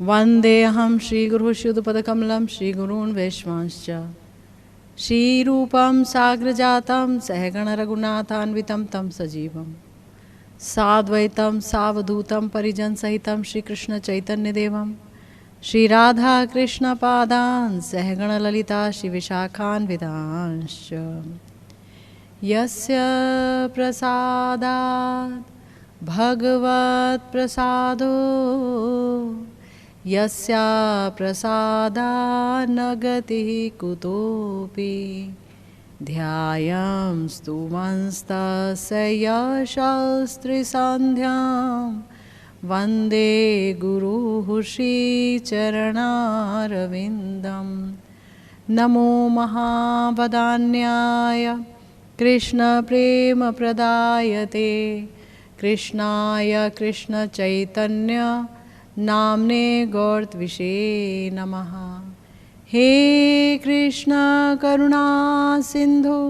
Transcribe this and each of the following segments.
वन्देऽहं श्रीगुरुश्रीयुतपदकमलं श्रीगुरून् वैष्णवांश्च श्रीरूपं साग्रजातं सहगणरघुनाथान्वितं तं सजीवं साद्वैतं सावधूतं परिजनसहितं श्रीकृष्णचैतन्यदेवं श्रीराधाकृष्णपादान् सहगणललिता श्रीविशाखान्वितांश्च यस्य प्रसादात् भगवत्प्रसादो यस्या प्रसादात् न गतिः कुतोऽपि ध्यायं स्तुमंस्तस्य यशस्त्रिसन्ध्यां वन्दे गुरुः श्रीचरणारविन्दं नमो महावदान्याय कृष्णप्रेमप्रदायते कृष्णाय कृष्णचैतन्य नाम्ने गौरत्विषे नमः। हे कृष्ण करुणा सिंधु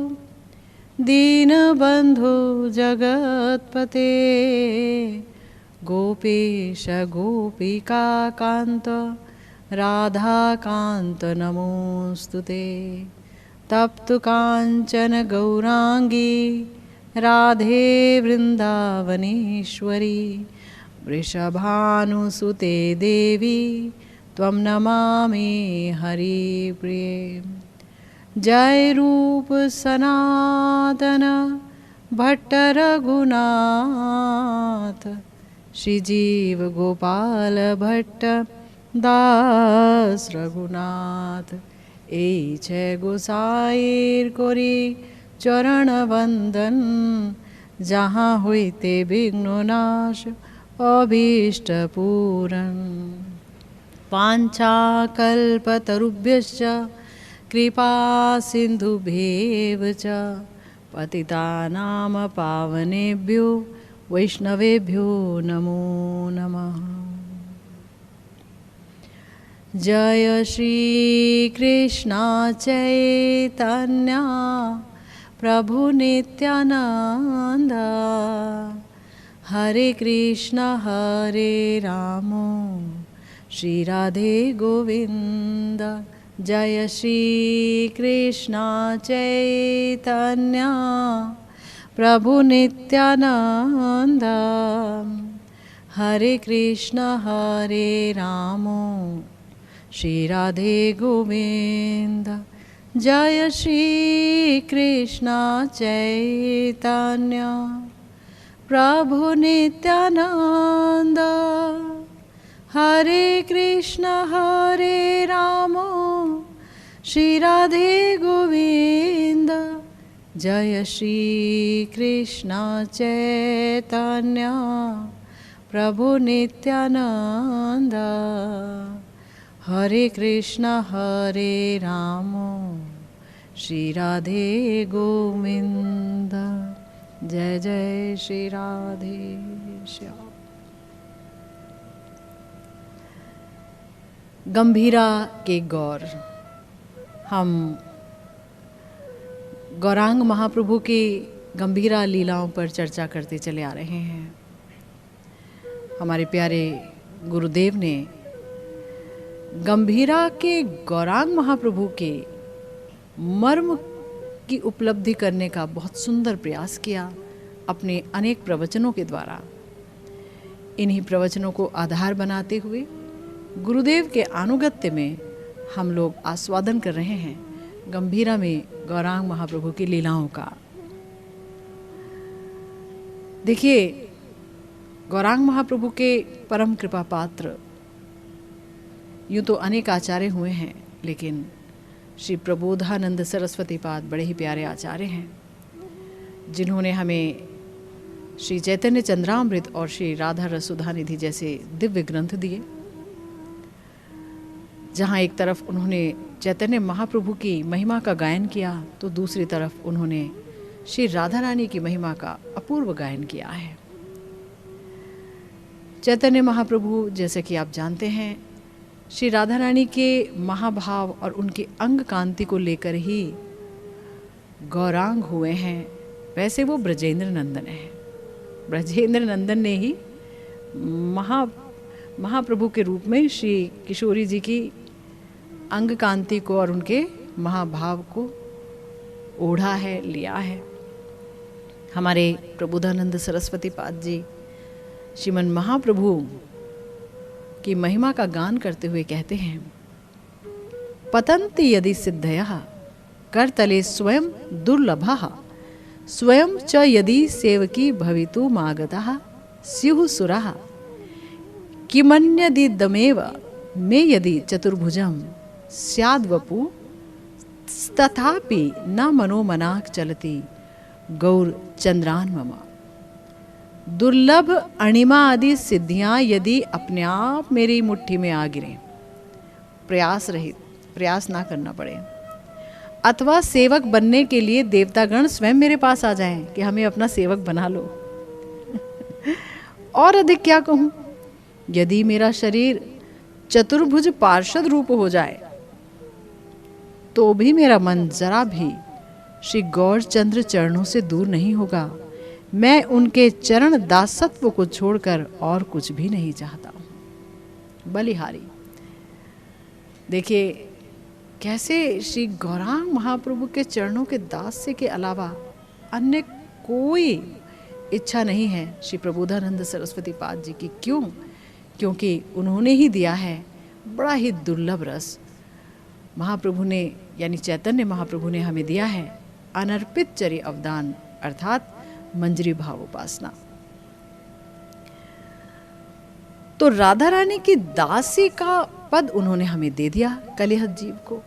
दीनबंधु जगत्पते गोपेश गोपिका कांत राधा कांत नमोस्तुते। तप्त कांचन गौरांगी राधे वृंदावनेश्वरी वृषभानुसुते देवी त्वं नमामि हरिप्रिये। जय रूप सनातन भट्ट रघुनाथ श्रीजीव गोपाल भट्ट दास रघुनाथ এই ছে গোসাইর করি চরণ বন্দন যাহা হইতে বিঘ্ন নাশ অভীষ্ট পূরণ। वाञ्छाकल्पतरुभ्यश्च कृपा सिन्धुभ्येव च पतितानां पावनेभ्यो वैष्णवेभ्यो नमो नमः। जय श्री कृष्ण चैतन्य प्रभु नित्यानंद हरे कृष्ण हरे राम श्री राधे गोविंद। जय श्री कृष्ण चैतन्य प्रभु नित्यानंद हरे कृष्ण हरे राम श्री राधे गोविंद। जय श्री कृष्ण चैतन्य प्रभु नित्यानंद हरे कृष्ण हरे राम श्री राधे गोविंद। जय श्री कृष्ण चैतन्य प्रभु नित्यानंद हरे कृष्ण हरे राम श्री राधे गोविंद। जय जय श्री राधे श्याम। गंभीरा के गौर। हम गौरांग महाप्रभु की गंभीरा लीलाओं पर चर्चा करते चले आ रहे हैं। हमारे प्यारे गुरुदेव ने गंभीरा के गौरांग महाप्रभु के मर्म की उपलब्धि करने का बहुत सुंदर प्रयास किया अपने अनेक प्रवचनों के द्वारा। इन्हीं प्रवचनों को आधार बनाते हुए गुरुदेव के अनुगत्य में हम लोग आस्वादन कर रहे हैं गंभीरा में गौरांग महाप्रभु की लीलाओं का। देखिए, गौरांग महाप्रभु के परम कृपा पात्र यूँ तो अनेक आचार्य हुए हैं, लेकिन श्री प्रबोधानंद सरस्वती पाद बड़े ही प्यारे आचार्य हैं, जिन्होंने हमें श्री चैतन्य चंद्रामृत और श्री राधा रसुधा निधि जैसे दिव्य ग्रंथ दिए, जहाँ एक तरफ उन्होंने चैतन्य महाप्रभु की महिमा का गायन किया तो दूसरी तरफ उन्होंने श्री राधा रानी की महिमा का अपूर्व गायन किया है। चैतन्य महाप्रभु, जैसे कि आप जानते हैं, श्री राधा रानी के महाभाव और उनके अंग कांति को लेकर ही गौरांग हुए हैं। वैसे वो ब्रजेंद्र नंदन है। ब्रजेंद्र नंदन ने ही महाप्रभु के रूप में श्री किशोरी जी की अंग कांति को और उनके महाभाव को ओढ़ा है, लिया है। हमारे प्रबोधानंद सरस्वती पाद जी श्रीमन महाप्रभु की महिमा का गान करते हुए कहते हैं, पतन्ति यदि सिद्धयः करतले स्वयं दुर्लभः स्वयं च यदि सेवकी भवितुमागतः स्युः सुरः किमन्यदिदमेव मे यदि चतुर्भुजं स्याद्वपु तथापि न मनोमनाक् चलति गौर चंद्रान मम। दुर्लभ अणिमा आदि सिद्धियां यदि अपने आप मेरी मुट्ठी में आ गिरें, प्रयास रहित, प्रयास ना करना पड़े, अथवा सेवक बनने के लिए देवतागण स्वयं मेरे पास आ जाएं कि हमें अपना सेवक बना लो और अधिक क्या कहूं, यदि मेरा शरीर चतुर्भुज पार्षद रूप हो जाए तो भी मेरा मन जरा भी श्री गौरचंद्र चरणों से दूर नहीं होगा। मैं उनके चरण दासत्व को छोड़कर और कुछ भी नहीं चाहता हूं। बलिहारी देखिए कैसे श्री गौरांग महाप्रभु के चरणों के दास्य के अलावा अन्य कोई इच्छा नहीं है श्री प्रबोधानंद सरस्वती पाद जी की। क्यों? क्योंकि उन्होंने ही दिया है बड़ा ही दुर्लभ रस। महाप्रभु ने यानी चैतन्य महाप्रभु ने हमें दिया है अनर्पित चरी अवदान, अर्थात मंजरी भाव उपासना। तो राधा रानी की दासी का पद उन्होंने हमें दे दिया कलिहत जीव को।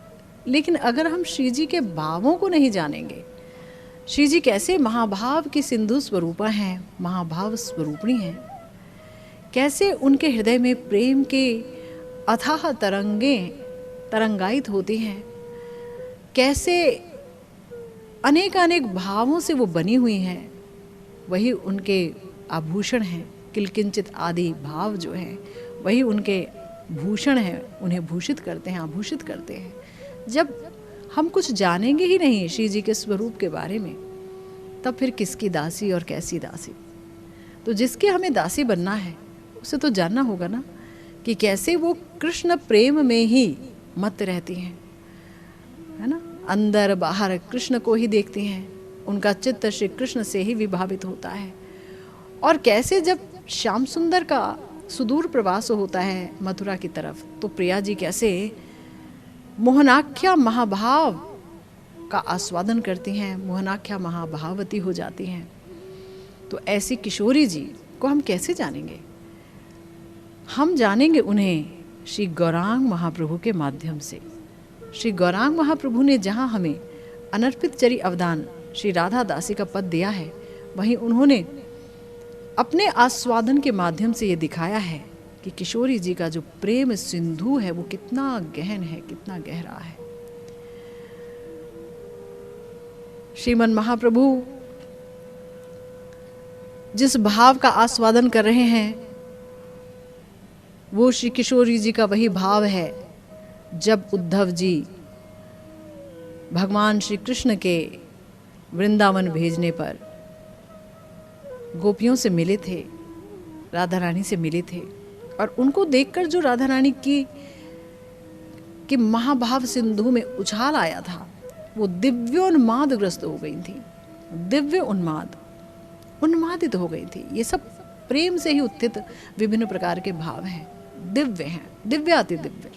लेकिन अगर हम श्री जी के भावों को नहीं जानेंगे, श्री जी कैसे महाभाव की सिंधु स्वरूपा हैं, महाभाव स्वरूपणी हैं, कैसे उनके हृदय में प्रेम के अथाह तरंगायित होती हैं, कैसे अनेक अनेक भावों से वो बनी हुई हैं, वही उनके आभूषण हैं। किलकिंचित आदि भाव जो हैं वही उनके भूषण हैं, उन्हें भूषित करते हैं, आभूषित करते हैं। जब हम कुछ जानेंगे ही नहीं श्री जी के स्वरूप के बारे में, तब फिर किसकी दासी और कैसी दासी। तो जिसके हमें दासी बनना है उसे तो जानना होगा ना कि कैसे वो कृष्ण प्रेम में ही मत रहती हैं, है ना, अंदर बाहर कृष्ण को ही देखती हैं, उनका चित्त श्री कृष्ण से ही विभावित होता है। और कैसे जब श्याम सुंदर का सुदूर प्रवास होता है मथुरा की तरफ, तो प्रिया जी कैसे मोहनाख्या महाभाव का आस्वादन करती हैं, मोहनाख्या महाभावती हो जाती हैं। तो ऐसी किशोरी जी को हम कैसे जानेंगे? हम जानेंगे उन्हें श्री गौरांग महाप्रभु के माध्यम से। श्री गौरांग महाप्रभु ने जहाँ हमें अनर्पित चरी अवदान श्री राधा दासी का पद दिया है, वहीं उन्होंने अपने आस्वादन के माध्यम से ये दिखाया है कि किशोरी जी का जो प्रेम सिंधु है वो कितना गहन है, कितना गहरा है। श्रीमन महाप्रभु जिस भाव का आस्वादन कर रहे हैं वो श्री किशोरी जी का वही भाव है जब उद्धव जी भगवान श्री कृष्ण के वृंदावन भेजने पर गोपियों से मिले थे, राधा रानी से मिले थे, और उनको देखकर जो राधा रानी की महाभाव सिंधु में उछाल आया था, वो दिव्योन्मादग्रस्त हो गई थी, दिव्य उन्मादित हो गई थी। ये सब प्रेम से ही उत्थित विभिन्न प्रकार के भाव हैं, दिव्य हैं, दिव्याति दिव्य।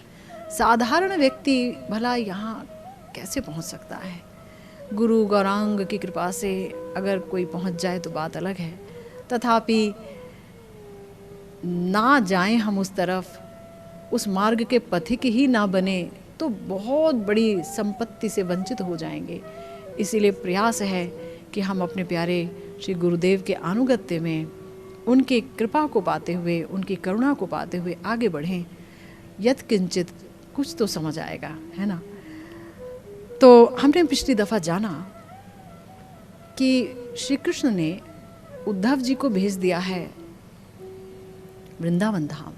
साधारण व्यक्ति भला यहाँ कैसे पहुँच सकता है? गुरु गौरांग की कृपा से अगर कोई पहुँच जाए तो बात अलग है, तथापि ना जाएं हम उस तरफ, उस मार्ग के पथिक ही ना बने तो बहुत बड़ी संपत्ति से वंचित हो जाएंगे। इसीलिए प्रयास है कि हम अपने प्यारे श्री गुरुदेव के अनुगत्य में उनकी कृपा को पाते हुए, उनकी करुणा को पाते हुए आगे बढ़ें। यत् किंचित कुछ तो समझ आएगा, है ना। तो हमने पिछली दफ़ा जाना कि श्री कृष्ण ने उद्धव जी को भेज दिया है वृंदावन धाम,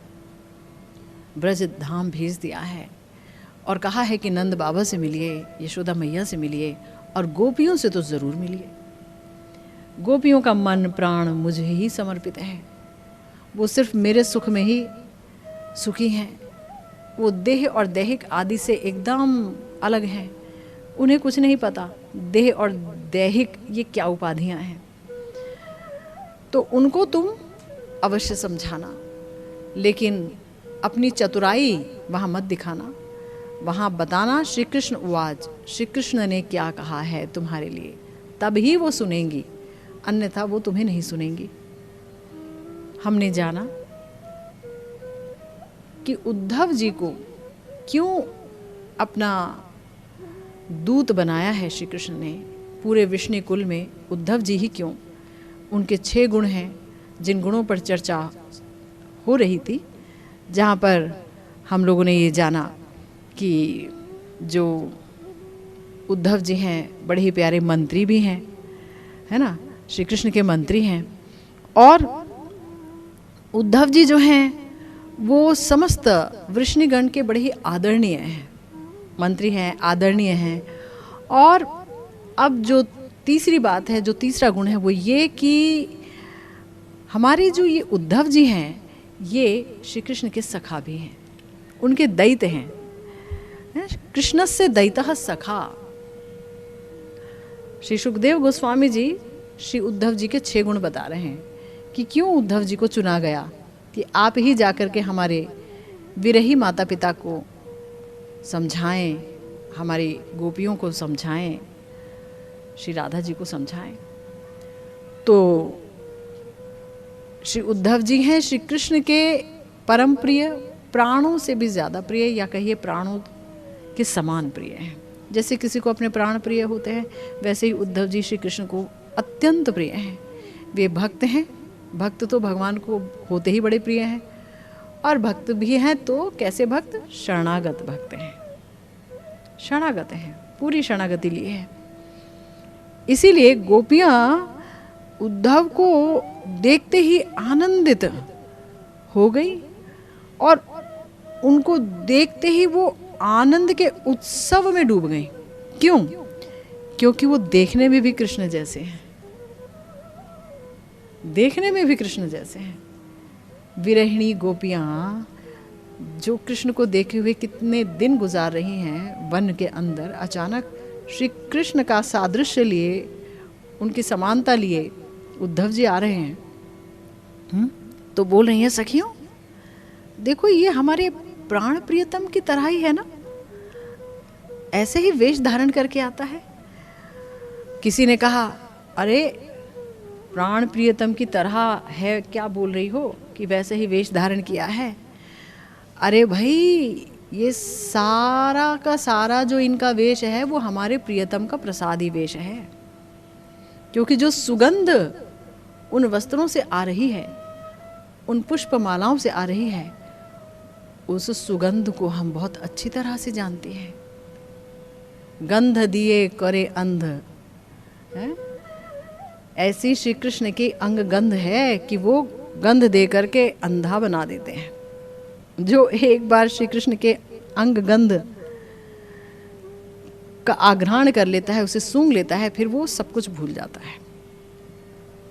ब्रज धाम भेज दिया है, और कहा है कि नंद बाबा से मिलिए, यशोदा मैया से मिलिए, और गोपियों से तो ज़रूर मिलिए। गोपियों का मन प्राण मुझे ही समर्पित है, वो सिर्फ मेरे सुख में ही सुखी हैं, वो देह और दैहिक आदि से एकदम अलग हैं, उन्हें कुछ नहीं पता देह और दैहिक ये क्या उपाधियां हैं। तो उनको तुम अवश्य समझाना, लेकिन अपनी चतुराई वहाँ मत दिखाना, वहाँ बताना श्री कृष्ण उवाच, श्री कृष्ण ने क्या कहा है तुम्हारे लिए, तभी वो सुनेंगी, अन्यथा वो तुम्हें नहीं सुनेंगी। हमने जाना कि उद्धव जी को क्यों अपना दूत बनाया है श्री कृष्ण ने, पूरे विष्णु कुल में उद्धव जी ही क्यों। उनके 6 गुण हैं जिन गुणों पर चर्चा हो रही थी, जहाँ पर हम लोगों ने ये जाना कि जो उद्धव जी हैं बड़े ही प्यारे मंत्री भी हैं, है ना, श्री कृष्ण के मंत्री हैं, और उद्धव जी जो हैं वो समस्त वृष्णिगण के बड़े ही आदरणीय हैं, मंत्री हैं, आदरणीय हैं। और अब जो तीसरी बात है, जो तीसरा गुण है, वो ये कि हमारे जो ये उद्धव जी हैं ये श्री कृष्ण के सखा भी हैं, उनके दैत्य हैं। कृष्णस्य दैतः सखा। श्री सुखदेव गोस्वामी जी श्री उद्धव जी के 6 गुण बता रहे हैं कि क्यों उद्धव जी को चुना गया, कि आप ही जाकर के हमारे विरही माता पिता को समझाएं, हमारी गोपियों को समझाएं, श्री राधा जी को समझाएं। तो श्री उद्धव जी हैं श्री कृष्ण के परम प्रिय, प्राणों से भी ज़्यादा प्रिय, या कहिए प्राणों के समान प्रिय हैं। जैसे किसी को अपने प्राण प्रिय होते हैं, वैसे ही उद्धव जी श्री कृष्ण को अत्यंत प्रिय हैं। वे भक्त हैं, भक्त तो भगवान को होते ही बड़े प्रिय हैं, और भक्त भी हैं तो कैसे भक्त, शरणागत भक्त हैं, शरणागत हैं, पूरी शरणागति लिए है। इसीलिए गोपियाँ उद्धव को देखते ही आनंदित हो गई, और उनको देखते ही वो आनंद के उत्सव में डूब गई। क्यों? क्योंकि वो देखने में भी कृष्ण जैसे हैं, देखने में भी कृष्ण जैसे हैं। विरहिणी गोपियाँ जो कृष्ण को देखे हुए कितने दिन गुजार रही हैं वन के अंदर, अचानक श्री कृष्ण का सादृश्य लिए, उनकी समानता लिए उद्धव जी आ रहे हैं, तो बोल रही हैं, सखियों देखो ये हमारे प्राण प्रियतम की तरह ही है ना, ऐसे ही वेश धारण करके आता है। किसी ने कहा, अरे प्राण प्रियतम की तरह है, क्या बोल रही हो कि वैसे ही वेश धारण किया है। अरे भाई, ये सारा का सारा जो इनका वेश है वो हमारे प्रियतम का प्रसादी वेश है, क्योंकि जो सुगंध उन वस्त्रों से आ रही है, उन पुष्पमालाओं से आ रही है, उस सुगंध को हम बहुत अच्छी तरह से जानते हैं। गंध दिए करे अंध है, ऐसी श्री कृष्ण की अंग गंध है कि वो गंध दे करके अंधा बना देते हैं। जो एक बार श्री कृष्ण के अंग गंध का आघ्राण कर लेता है, उसे सूंघ लेता है, फिर वो सब कुछ भूल जाता है।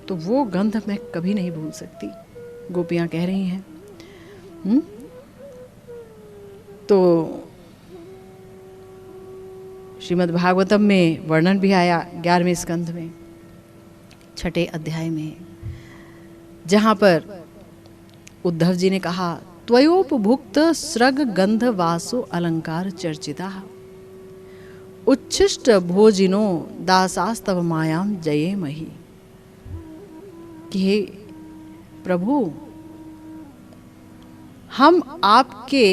तो वो गंध मैं कभी नहीं भूल सकती, गोपियाँ कह रही हैं। तो श्रीमद् भागवतम में वर्णन भी आया 11वें स्कंध में 6ठे अध्याय में, जहाँ पर उद्धव जी ने कहा, त्वयोपभुक्त स्रग गंध वासो अलंकार चर्चिता उच्छिष्ट भोजिनो दासास्तव मायाम जये मही। कि हे प्रभु, हम आपके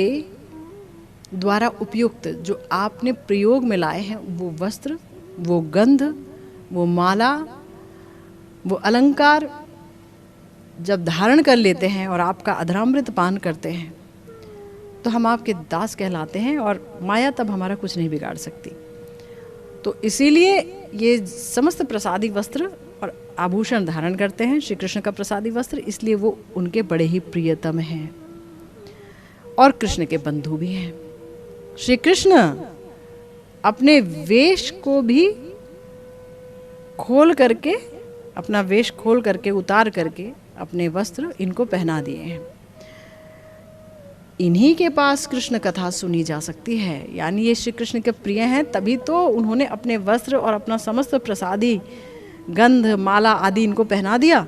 द्वारा उपयुक्त जो आपने प्रयोग में लाए हैं, वो वस्त्र, वो गंध, वो माला, वो अलंकार जब धारण कर लेते हैं और आपका अधरामृत पान करते हैं, तो हम आपके दास कहलाते हैं, और माया तब हमारा कुछ नहीं बिगाड़ सकती। तो इसीलिए ये समस्त प्रसादी वस्त्र और आभूषण धारण करते हैं, श्री कृष्ण का प्रसादी वस्त्र, इसलिए वो उनके बड़े ही प्रियतम हैं और कृष्ण के बंधु भी हैं। श्री कृष्ण अपने वेश को भी खोल करके, अपना वेश खोल करके, उतार करके अपने वस्त्र इनको पहना दिए हैं। इन्हीं के पास कृष्ण कथा सुनी जा सकती है। यानी ये श्री कृष्ण के प्रिय हैं, तभी तो उन्होंने अपने वस्त्र और अपना समस्त प्रसादी गंध माला आदि इनको पहना दिया।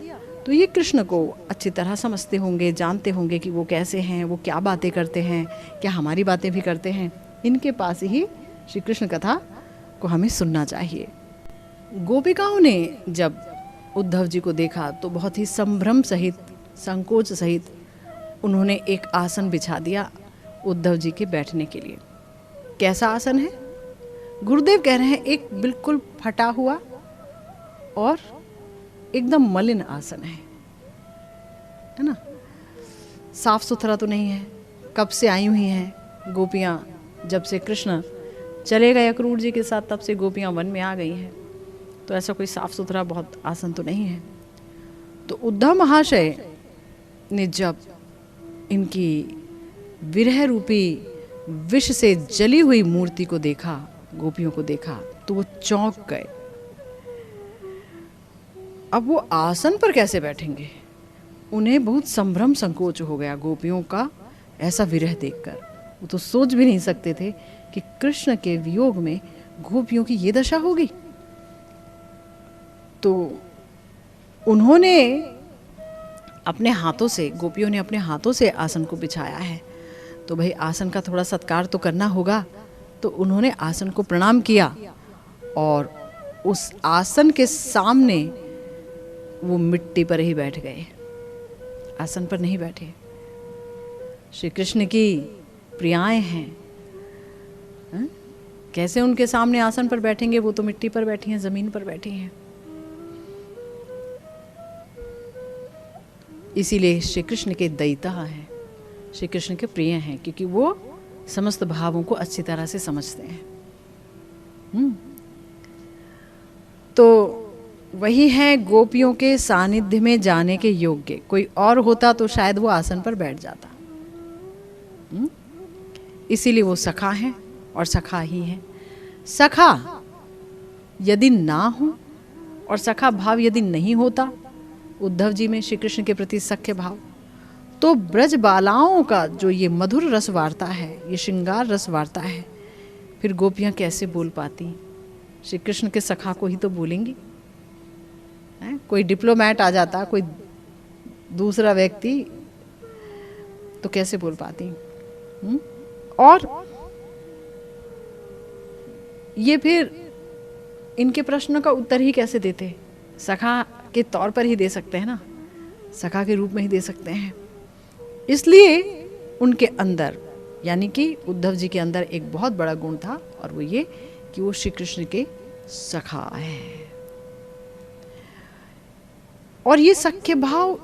तो ये कृष्ण को अच्छी तरह समझते होंगे, जानते होंगे कि वो कैसे हैं, वो क्या बातें करते हैं, क्या हमारी बातें भी करते हैं। इनके पास ही श्री कृष्ण कथा को हमें सुनना चाहिए। गोपिकाओं ने जब उद्धव जी को देखा तो बहुत ही संभ्रम सहित, संकोच सहित उन्होंने एक आसन बिछा दिया उद्धव जी के बैठने के लिए। कैसा आसन है? गुरुदेव कह रहे हैं एक बिल्कुल फटा हुआ और एकदम मलिन आसन है ना। साफ सुथरा तो नहीं है। कब से आई हुई हैं गोपियाँ, जब से कृष्ण चले गए अक्रूर जी के साथ, तब से गोपियाँ वन में आ गई हैं। तो ऐसा कोई साफ सुथरा बहुत आसन तो नहीं है। तो उद्धव महाशय ने जब इनकी विरह रूपी विष से जली हुई मूर्ति को देखा, गोपियों को देखा, तो वो चौंक गए। अब वो आसन पर कैसे बैठेंगे? उन्हें बहुत संभ्रम संकोच हो गया गोपियों का ऐसा विरह देखकर। वो तो सोच भी नहीं सकते थे कि कृष्ण के वियोग में गोपियों की ये दशा होगी। तो उन्होंने अपने हाथों से, गोपियों ने अपने हाथों से आसन को बिछाया है, तो भाई आसन का थोड़ा सत्कार तो करना होगा। तो उन्होंने आसन को प्रणाम किया और उस आसन के सामने वो मिट्टी पर ही बैठ गए, आसन पर नहीं बैठे। श्री कृष्ण की प्रियाएं हैं, कैसे उनके सामने आसन पर बैठेंगे? वो तो मिट्टी पर बैठी हैं, जमीन पर बैठी हैं। इसीलिए श्री कृष्ण के दयिता हैं, श्री कृष्ण के प्रिय हैं, क्योंकि वो समस्त भावों को अच्छी तरह से समझते हैं। तो वही है गोपियों के सानिध्य में जाने के योग्य। कोई और होता तो शायद वो आसन पर बैठ जाता। इसीलिए वो सखा हैं और सखा ही हैं। सखा यदि ना हो और सखा भाव यदि नहीं होता उद्धव जी में श्री कृष्ण के प्रति सख्य भाव, तो ब्रज बालाओं का जो ये मधुर रस वार्ता है, ये श्रृंगार रस वार्ता है, फिर गोपियाँ कैसे बोल पाती? श्री कृष्ण के सखा को ही तो बोलेंगी। कोई डिप्लोमैट आ जाता, कोई दूसरा व्यक्ति, तो कैसे बोल पाती? और ये फिर इनके प्रश्नों का उत्तर ही कैसे देते? सखा के तौर पर ही दे सकते हैं ना, सखा के रूप में ही दे सकते हैं। इसलिए उनके अंदर, यानी कि उद्धव जी के अंदर एक बहुत बड़ा गुण था, और वो ये कि वो श्री कृष्ण के सखा है। और ये सख्य भाव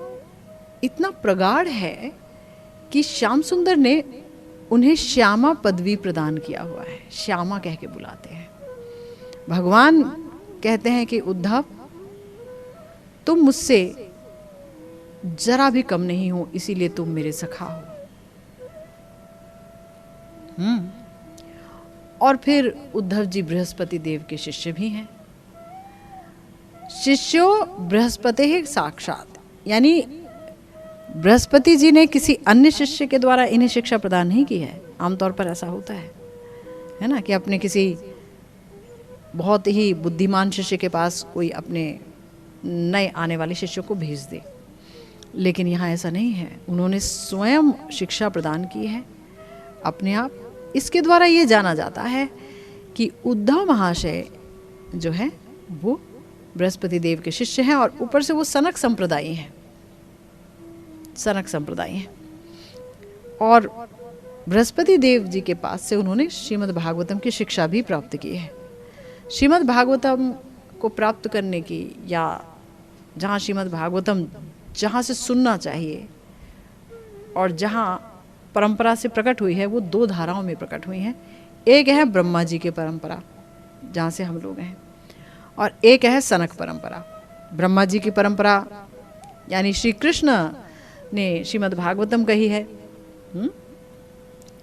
इतना प्रगाढ़ है कि श्याम सुंदर ने उन्हें श्यामा पदवी प्रदान किया हुआ है। श्यामा कह के बुलाते हैं। भगवान कहते हैं कि उद्धव तुम मुझसे जरा भी कम नहीं हो, इसीलिए तुम मेरे सखा हो। और फिर उद्धव जी बृहस्पति देव के शिष्य भी हैं। शिष्यो बृहस्पति साक्षात, यानी बृहस्पति जी ने किसी अन्य शिष्य के द्वारा इन्हें शिक्षा प्रदान नहीं की है। आमतौर पर ऐसा होता है ना, कि अपने किसी बहुत ही बुद्धिमान शिष्य के पास कोई अपने नए आने वाले शिष्यों को भेज दे। लेकिन यहाँ ऐसा नहीं है। उन्होंने स्वयं शिक्षा प्रदान की है अपने आप। इसके द्वारा ये जाना जाता है कि उद्धव महाशय जो है वो बृहस्पति देव के शिष्य हैं, और ऊपर से वो सनक संप्रदायी हैं। सनक संप्रदाय हैं। और बृहस्पति देव जी के पास से उन्होंने श्रीमद् भागवतम की शिक्षा भी प्राप्त की है। श्रीमद् भागवतम को प्राप्त करने की, या जहाँ श्रीमद् भागवतम जहाँ से सुनना चाहिए और जहाँ परंपरा से प्रकट हुई है, वो दो धाराओं में प्रकट हुई हैं। एक है ब्रह्मा जी की परंपरा, जहाँ से हम लोग हैं, और एक है सनक परंपरा। ब्रह्मा जी की परंपरा यानी श्री कृष्ण ने श्रीमद् भागवतम कही है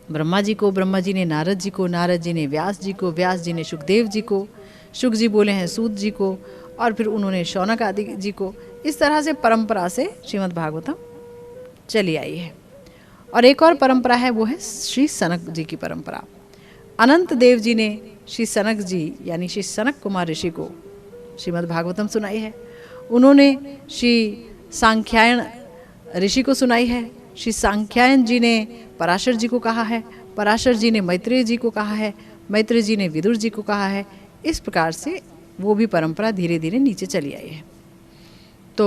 ब्रह्मा जी को, ब्रह्मा जी ने नारद जी को, नारद जी ने व्यास जी को, व्यास जी ने सुखदेव जी को, सुख जी बोले हैं सूत जी को, और फिर उन्होंने शौनक आदि जी को। इस तरह से परंपरा से श्रीमद् भागवतम चली आई है। और एक और परंपरा है, वो है श्री सनक जी की परंपरा। अनंत देव जी ने श्री सनक जी यानी श्री सनक कुमार ऋषि को श्रीमद् भागवतम सुनाई है। उन्होंने श्री सांख्यायन ऋषि को सुनाई है। श्री सांख्यायन जी ने पराशर जी को कहा है, पराशर जी ने मैत्रेय जी को कहा है, मैत्रेय जी ने विदुर जी को कहा है। इस प्रकार से वो भी परंपरा धीरे धीरे नीचे चली आई है। तो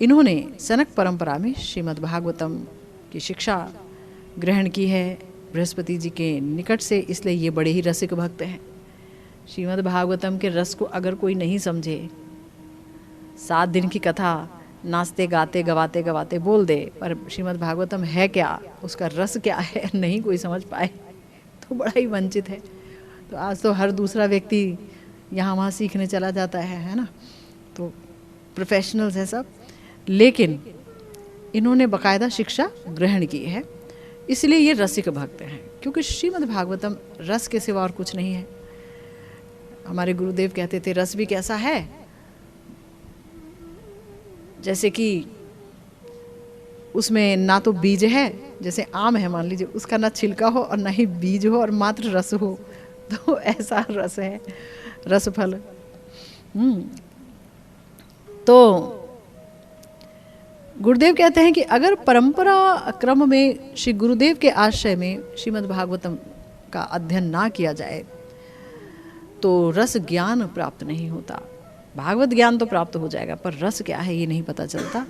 इन्होंने सनक परंपरा में श्रीमद् भागवतम की शिक्षा ग्रहण की है बृहस्पति जी के निकट से, इसलिए ये बड़े ही रसिक भक्त हैं। श्रीमद् भागवतम के रस को अगर कोई नहीं समझे, 7 दिन की कथा नाचते गाते गवाते गवाते बोल दे, पर श्रीमद् भागवतम है क्या, उसका रस क्या है, नहीं कोई समझ पाए तो बड़ा ही वंचित है। तो आज तो हर दूसरा व्यक्ति यहाँ वहाँ सीखने चला जाता है ना, तो प्रोफेशनल्स हैं सब, लेकिन इन्होंने बाकायदा शिक्षा ग्रहण की है, इसलिए ये रसिक भक्त हैं। क्योंकि श्रीमद् भागवतम रस के सिवा और कुछ नहीं है। हमारे गुरुदेव कहते थे रस भी कैसा है, जैसे कि उसमें ना तो बीज है, जैसे आम है मान लीजिए, उसका ना छिलका हो और ना ही बीज हो और मात्र रस हो, तो ऐसा रस है, रस फल। तो गुरुदेव कहते हैं कि अगर परंपरा क्रम में श्री गुरुदेव के आश्रय में श्रीमद् भागवतम का अध्ययन ना किया जाए तो रस ज्ञान प्राप्त नहीं होता। भागवत ज्ञान तो प्राप्त हो जाएगा, पर रस क्या है ये नहीं पता चलता,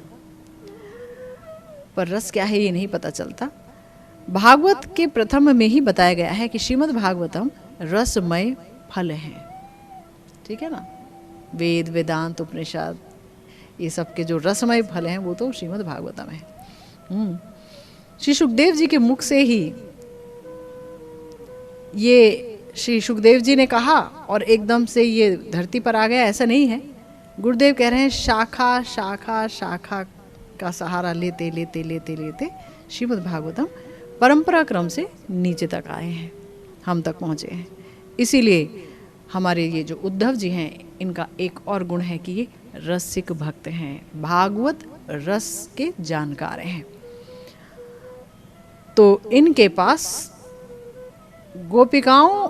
पर रस क्या है ये नहीं पता चलता। भागवत के प्रथम में ही बताया गया है कि श्रीमद् भागवतम रसमय फल है, ठीक है ना। वेद वेदांत उपनिषद ये सब के जो रसमय फल हैं वो तो श्रीमद् भागवतम है। श्री सुखदेव जी के मुख से ही ये श्री सुखदेव जी ने कहा और एकदम से ये धरती पर आ गया, ऐसा नहीं है। गुरुदेव कह रहे हैं शाखा शाखा शाखा का सहारा लेते लेते लेते लेते श्रीमद् भागवतम परंपरा क्रम से नीचे तक आए हैं, हम तक पहुँचे हैं। इसीलिए हमारे ये जो उद्धव जी हैं, इनका एक और गुण है कि ये रसिक भक्त हैं, भागवत रस के जानकार हैं। तो इनके पास गोपिकाओं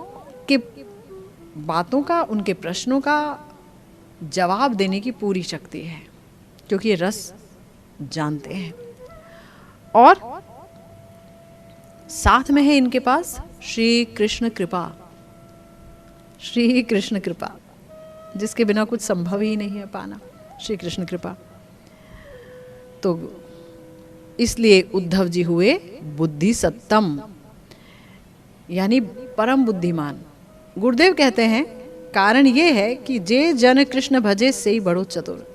के बातों का, उनके प्रश्नों का जवाब देने की पूरी शक्ति है, क्योंकि ये रस जानते हैं। और साथ में है इनके पास श्री कृष्ण कृपा, श्री कृष्ण कृपा जिसके बिना कुछ संभव ही नहीं है पाना, श्री कृष्ण कृपा। तो इसलिए उद्धव जी हुए बुद्धि सत्तम, यानी परम बुद्धिमान। गुरुदेव कहते हैं कारण ये है कि जे जन कृष्ण भजे से ही बड़ो चतुर,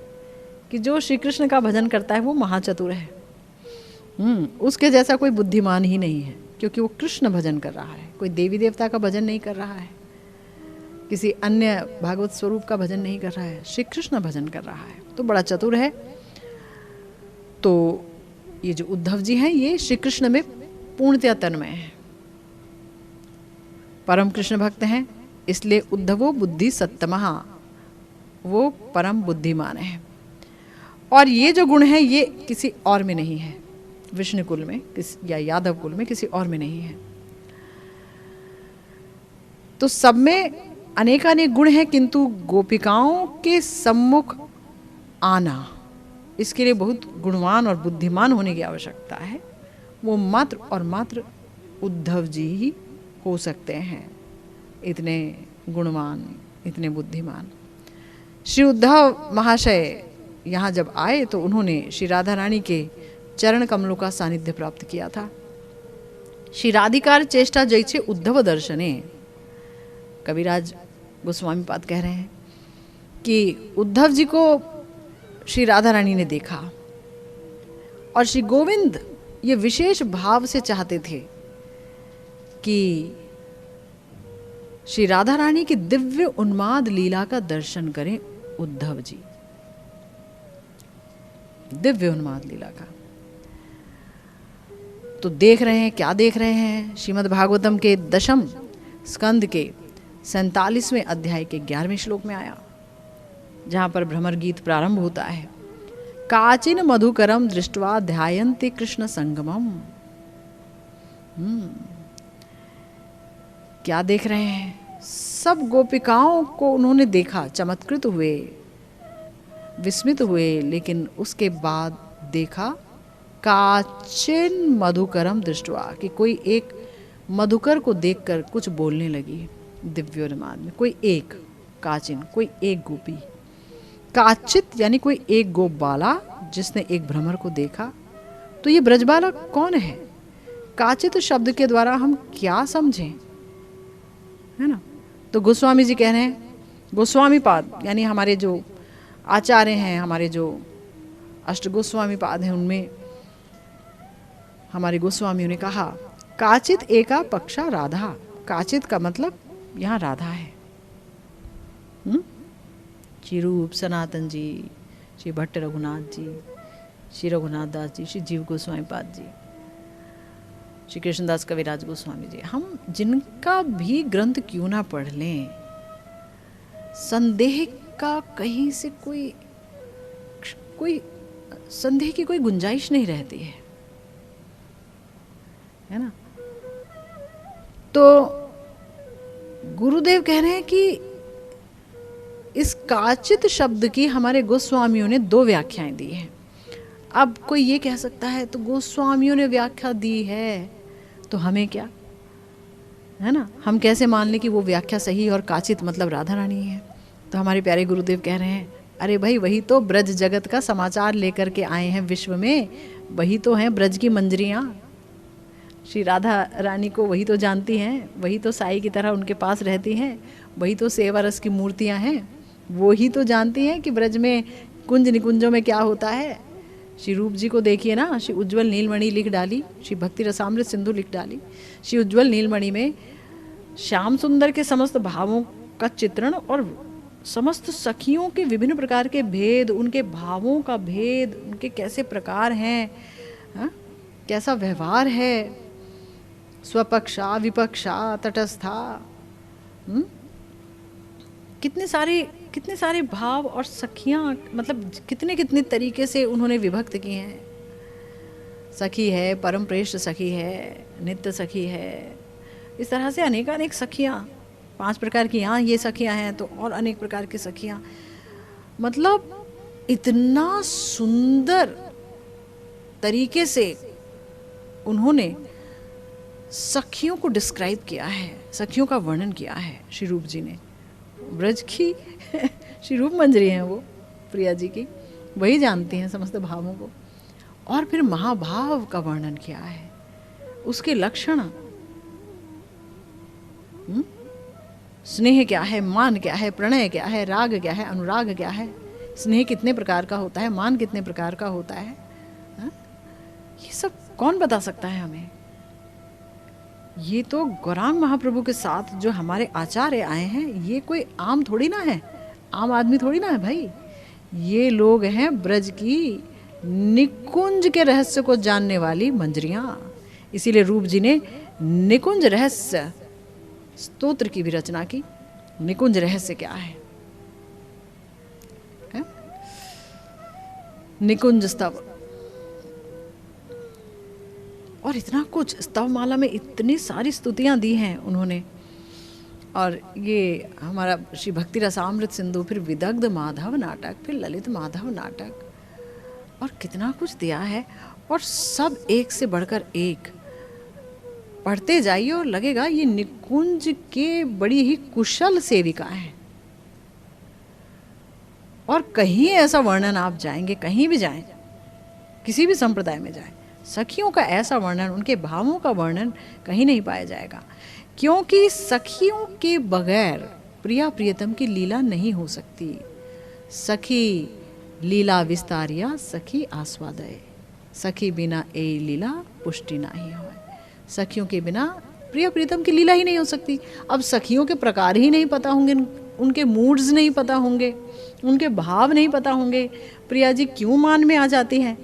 कि जो श्री कृष्ण का भजन करता है वो महाचतुर है। उसके जैसा कोई बुद्धिमान ही नहीं है, क्योंकि वो कृष्ण भजन कर रहा है, कोई देवी देवता का भजन नहीं कर रहा है, किसी अन्य भागवत स्वरूप का भजन नहीं कर रहा है, श्री कृष्ण भजन कर रहा है, तो बड़ा चतुर है। तो ये जो उद्धव जी हैं ये श्री कृष्ण में पूर्णतया तन्मय हैं, परम कृष्ण भक्त हैं, इसलिए उद्धवो बुद्धि सत्तमः, वो परम बुद्धिमान है। और ये जो गुण है ये किसी और में नहीं है, विष्णु कुल में या यादव कुल में किसी और में नहीं है। तो सब में अनेकानेक गुण हैं, किंतु गोपिकाओं के सम्मुख आना, इसके लिए बहुत गुणवान और बुद्धिमान होने की आवश्यकता है। वो मात्र और मात्र उद्धव जी ही हो सकते हैं, इतने गुणवान, इतने बुद्धिमान। श्री उद्धव महाशय यहाँ जब आए तो उन्होंने श्री राधा रानी के चरण कमलों का सानिध्य प्राप्त किया था। श्री राधिकार चेष्टा जैसे उद्धव दर्शने, कविराज गोस्वामी पाद कह रहे हैं कि उद्धव जी को श्री राधा रानी ने देखा और श्री गोविंद ये विशेष भाव से चाहते थे कि श्री राधा रानी की दिव्य उन्माद लीला का दर्शन करें उद्धव जी, दिव्य उन्माद लीला का। तो देख रहे हैं, क्या देख रहे हैं? श्रीमद् भागवतम के 10वें स्कंद के 47वें अध्याय के 11वें श्लोक में आया, जहाँ पर भ्रमर गीत प्रारंभ होता है। काचिन मधुकरम दृष्ट्वा ध्यायन्ते कृष्ण संगमम, क्या देख रहे हैं? सब गोपिकाओं को उन्होंने देखा, चमत्कृत हुए, विस्मित हुए, लेकिन उसके बाद देखा काचिन मधुकरम दृष्टवा, कि कोई एक मधुकर को देखकर कुछ बोलने लगी दिव्योन्माद में। कोई एक काचिन, कोई एक गोपी, काचित यानी कोई एक गोप बाला जिसने एक भ्रमर को देखा। तो ये ब्रजबाला कौन है? काचित शब्द के द्वारा हम क्या समझें, है ना? तो गोस्वामी जी कह रहे हैं, गोस्वामी पाद यानी हमारे जो आचार्य हैं, हमारे जो अष्ट गोस्वामी पाद हैं, उनमें हमारे गोस्वामियों ने कहा काचित एका पक्षा राधा। काचित का मतलब यहाँ राधा है। श्री रूप सनातन जी, श्री भट्ट रघुनाथ जी, श्री रघुनाथ दास जी, श्री जीव गोस्वामी पाद जी, श्री कृष्णदास कविराज गोस्वामी जी, हम जिनका भी ग्रंथ क्यों ना पढ़ लें, संदेह का कहीं से कोई संदेह की कोई गुंजाइश नहीं रहती है ना? तो गुरुदेव कह रहे हैं कि इस काचित शब्द की हमारे गोस्वामियों ने 2 व्याख्याएं दी हैं। अब कोई ये कह सकता है तो गोस्वामियों ने व्याख्या दी है तो हमें क्या, है ना? हम कैसे मान लें कि वो व्याख्या सही और काचित मतलब राधा रानी है? तो हमारे प्यारे गुरुदेव कह रहे हैं, अरे भाई वही तो ब्रज जगत का समाचार लेकर के आए हैं विश्व में, वही तो हैं ब्रज की मंजरियाँ। श्री राधा रानी को वही तो जानती हैं, वही तो साई की तरह उनके पास रहती हैं, वही तो सेवा रस की मूर्तियाँ हैं, वही तो जानती हैं कि ब्रज में कुंज निकुंजों में क्या होता है। श्री रूप जी को देखिए ना, श्री उज्ज्वल नीलमणि लिख डाली, श्री भक्ति रसामृत सिंधु लिख डाली। श्री उज्ज्वल नीलमणि में श्याम सुंदर के समस्त भावों का चित्रण और समस्त सखियों के विभिन्न प्रकार के भेद, उनके भावों का भेद, उनके कैसे प्रकार हैं, कैसा व्यवहार है, स्वपक्षा विपक्षा तटस्था, कितने सारे भाव और सखियाँ, मतलब कितने कितने तरीके से उन्होंने विभक्त किए हैं। सखी है, परम प्रेष्ठ सखी है, नित्य सखी है, इस तरह से अनेक सखियाँ, 5 प्रकार की यहाँ ये सखियाँ हैं तो और अनेक प्रकार की सखियाँ। मतलब इतना सुंदर तरीके से उन्होंने सखियों को डिस्क्राइब किया है, सखियों का वर्णन किया है श्री रूप जी ने। ब्रज की श्री रूप मंजरी हैं वो, प्रिया जी की, वही जानती हैं समस्त भावों को। और फिर महाभाव का वर्णन किया है, उसके लक्षण, स्नेह क्या है, मान क्या है, प्रणय क्या है, राग क्या है, अनुराग क्या है, स्नेह कितने प्रकार का होता है, मान कितने प्रकार का होता है, ये सब कौन बता सकता है हमें? ये तो गौरांग महाप्रभु के साथ जो हमारे आचार्य आए हैं, ये कोई आम थोड़ी ना है, आम आदमी थोड़ी ना है भाई। ये लोग हैं ब्रज की निकुंज के रहस्य को जानने वाली मंजरियां। इसीलिए रूप जी ने निकुंज रहस्य स्तोत्र की भी रचना की। निकुंज रहस्य क्या है? निकुंज स्तव, और इतना कुछ स्तव माला में इतनी सारी स्तुतियां दी हैं उन्होंने। और ये हमारा श्री भक्ति रसामृत सिंधु, फिर विदग्ध माधव नाटक, फिर ललित माधव नाटक, और कितना कुछ दिया है। और सब एक से बढ़कर एक, पढ़ते जाइए और लगेगा ये निकुंज के बड़ी ही कुशल सेविका हैं। और कहीं ऐसा वर्णन आप जाएंगे, कहीं भी जाएं, किसी भी संप्रदाय में जाएं, सखियों का ऐसा वर्णन, उनके भावों का वर्णन कहीं नहीं पाया जाएगा। क्योंकि सखियों के बगैर प्रिया प्रियतम की लीला नहीं हो सकती। सखी लीला विस्तारिया सखी आस्वादय, सखी बिना ए लीला पुष्टि नहीं हो। सखियों के बिना प्रिया प्रियतम की लीला ही नहीं हो सकती। अब सखियों के प्रकार ही नहीं पता होंगे, उनके मूड्स नहीं पता होंगे, उनके भाव नहीं पता होंगे, प्रिया जी क्यों मान में आ जाती हैं,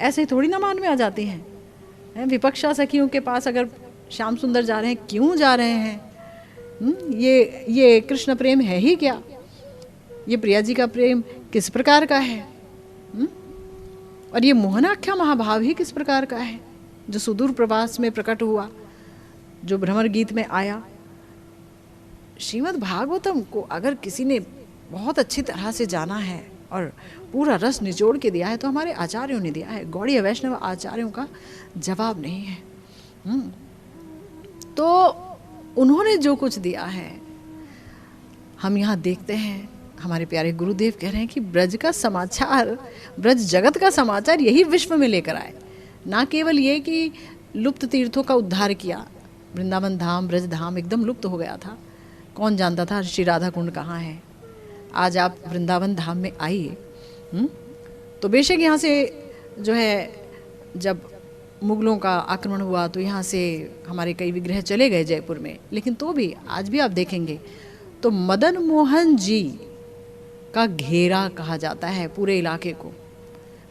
ऐसे थोड़ी ना मान में आ जाती हैं। विपक्षा सखियों के पास अगर श्याम सुंदर जा रहे हैं, क्यों जा रहे हैं? ये कृष्ण प्रेम है ही क्या? ये प्रिया जी का प्रेम किस प्रकार का है? और ये मोहनाख्या महाभाव ही किस प्रकार का है जो सुदूर प्रवास में प्रकट हुआ? जो भ्रमर गीत में आया। श्रीमद् भागवतम को अगर किसी ने बहुत अच्छी तरह से जाना है और पूरा रस निचोड़ के दिया है तो हमारे आचार्यों ने दिया है। गौड़ीय वैष्णव आचार्यों का जवाब नहीं है। तो उन्होंने जो कुछ दिया है हम यहाँ देखते हैं। हमारे प्यारे गुरुदेव कह रहे हैं कि ब्रज का समाचार, ब्रज जगत का समाचार यही विश्व में लेकर आए। ना केवल ये कि लुप्त तीर्थों का उद्धार किया, वृंदावन धाम, ब्रज धाम एकदम लुप्त हो गया था, कौन जानता था श्री राधा कुंड कहाँ है। आज आप वृंदावन धाम में आइए तो बेशक यहाँ से जो है, जब मुगलों का आक्रमण हुआ तो यहाँ से हमारे कई विग्रह चले गए जयपुर में, लेकिन तो भी आज भी आप देखेंगे तो मदन मोहन जी का घेरा कहा जाता है पूरे इलाके को।